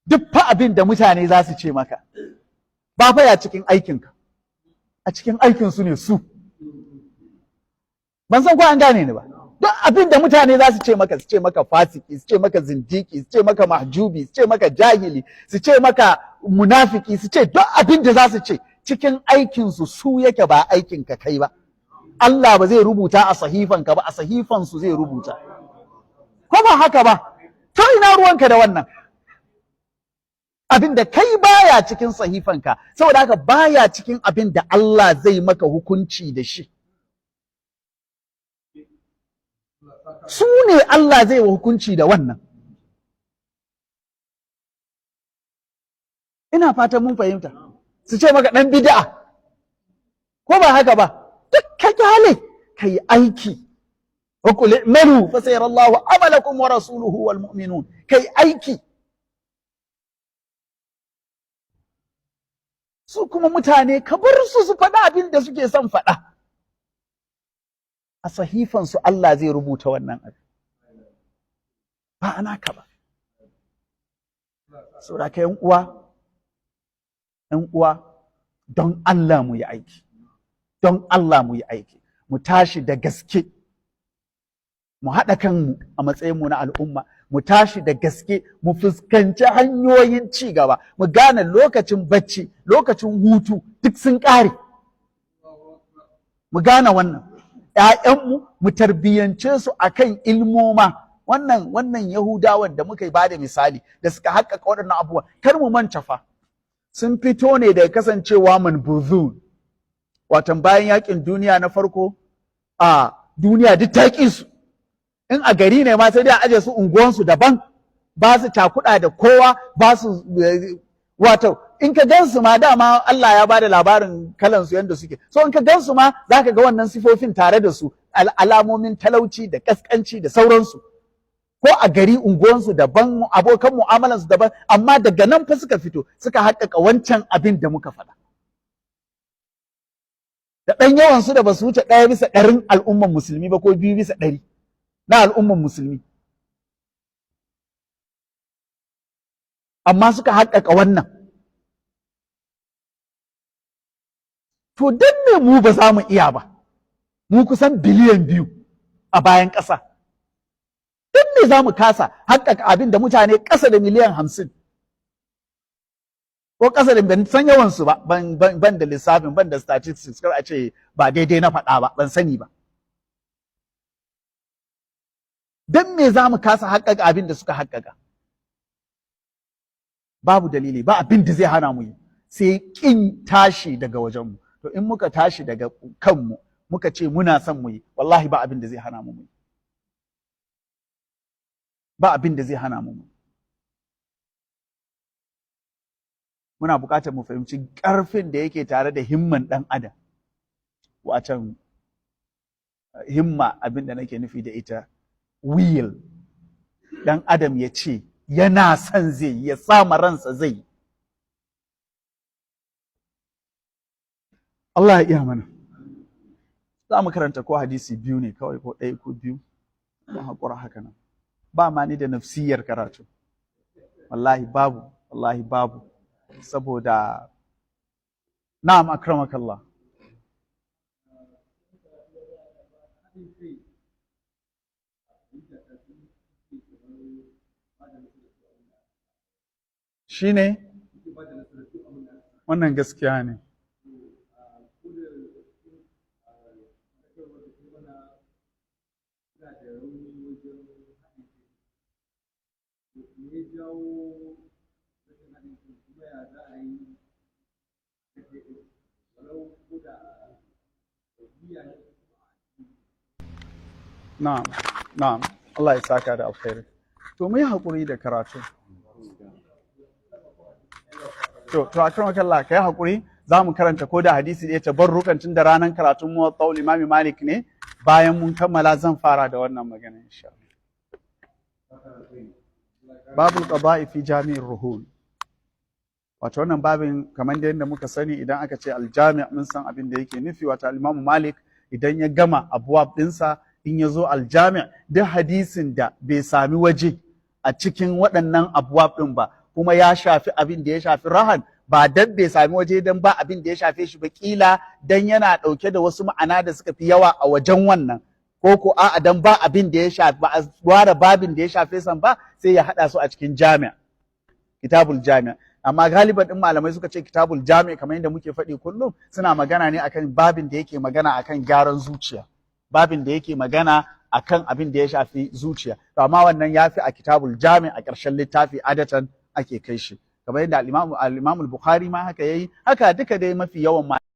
duk fa abin da mutane za su ce maka ba fa ya cikin aikinka, a cikin aikinsu ne su. Ban san ko an gane ni ba. Duk abin da mutane za su ce maka fasiki, su ce maka zindiki, su ce maka mahjubi, su ce maka jahili, su ce maka munafiki, su ce duk abin da za su ce cikin aikinsu su yake, ba aikinka kai ba. Allah ba zai rubuta a sahifanka ba, a sahifansu zai rubuta. Ko ba haka ba? To ina ruwanka da wannan? Abin da kai baya cikin sahifanka, saboda haka baya cikin abin da Allah zai maka hukunci da shi. Su ne Allah zai wa hukunci da wannan. Ina fatan mun fahimta. Su ce maka ɗan bid'a, ko ba haka ba? Duk ka kyale ka yi aiki. Wa qul i'malu fa sayarallahu amalakum wa rasuluhu wal mu'minun. Kai aiki. Su kuma mutane ka bar su faɗa abin da suke son faɗa. A sahifansu Allah zai rubuta wannan abin. Ba ana ka ba. Saboda ka ‘yan uwa, don Allah mu yi aiki. Don Allah mu yi aiki. Mu tashi da gaske. Mu haɗa kanmu a matsayinmu na al'umma. Mu tashi da gaske, mu fuskanci hanyoyin ci gaba. Mu gane lokacin bacci, lokacin hutu duk sun ƙare. Mu gane wannan. ‘Ya'yanmu mu tarbiyyance su akan ilmoma, wannan Yahudawan da muka yi bada misali da suka haƙƙaƙa waɗannan abubuwa, kar mu manta fa sun fito ne daga kasancewa manbuzun, watan bayan yaƙin duniya na farko a duniya duk ta ƙi su, in a gari ne ma sai dai a aje su unguwansu daban, ba su cakuɗa da kowa, ba su wato in ka gansu ma dama Allah ya bada labarin kalansu yadda suke, so in ka gansu ma za ka ga wannan sifofin tare da su, alamomin talauci da kaskanci da sauransu, ko a gari unguwansu daban, abokan mu'amalansu daban, amma daga nan fa suka fito suka haƙƙaƙa wancan abin da muka faɗa. Da ɗan yawansu da ba su wuce 1/100 al'umman musulmi ba, ko 2/100 na al'umman musulmi, amma suka haƙƙaƙa wannan. To don me mu ba za mu iya ba? Mu kusan biliyan 2 a bayan ƙasa. Don me za mu kasa haƙƙaƙa abin da mutane ƙasa da miliyan 50? Ko ƙasa da ban san yawansu ba, ban da lissafin, ban da statistics, kar a ce ba daidai na faɗa ba, ban sani ba. Don me za mu kasa haƙƙaƙa abin da suka haƙƙaƙa? Babu dalili, ba abin da zai hana mu yi, sai ƙin tashi daga wajenmu. To in muka tashi daga kanmu muka ce muna son mu yi, wallahi ba abin da zai hana mu yi. Ba abin da zai hana mu yi. Muna buƙatar mu fahimci ƙarfin da yake tare da himman ɗan adam. Wacan himma, abin da nake nufi da ita, will. Ɗan adam ya ce yana son zai yi, ya sama ransa zai yi. Allah ya iya mana. Za mu karanta ko hadisi 2 ne kawai, ko 1 ko 2, don haƙura haka nan. Ba ma ni da nafsiyar karatu. Wallahi babu. Saboda na'am akramakallah. Shine wannan gaskiya ne. Na'am, Allah ya saka da alkhairi. To mu yi haƙuri da karatu. To akramakallah, kai haƙuri, za mu karanta ko da hadisi da ya tabarrukan tun da ranar karatun Muwatta Imam Malik ne, bayan mun kammala zan fara da wannan magana insha Allah. Babul qada'i fi jami'ir ruhun. Wato wannan babin kamar da yadda muka sani, idan aka ce aljami' mun san abin da yake nufi. Wato Imam Malik idan ya gama abwab ɗinsa, in ya zo aljami' duk hadisin da bai sami waje a cikin waɗannan abwab ɗin ba, kuma ya shafi abin da ya shafi rahan, ba dan bai sami waje dan ba abin da ya shafe shi ba, kila dan yana ɗauke da wasu ma'ana da suka fi yawa a wajen wannan, ko ko a'a dan ba abin da ya shafi, ba a ware babin da ya shafe san ba, sai ya haɗa su a cikin jami'a, kitabul jami'a. Amma galiban din malamai suka ce kitabul jami'a kamar yadda muke faɗi kullum, suna magana ne akan babin da yake magana akan gyaran zuciya, babin da yake magana akan abin da ya shafi zuciya. To amma wannan ya fi a kitabul jami'a, a ƙarshen littafi adatan ake kai shi, kamar yadda al-Imam al-Bukhari ma haka yayi, haka duka dai mafi yawan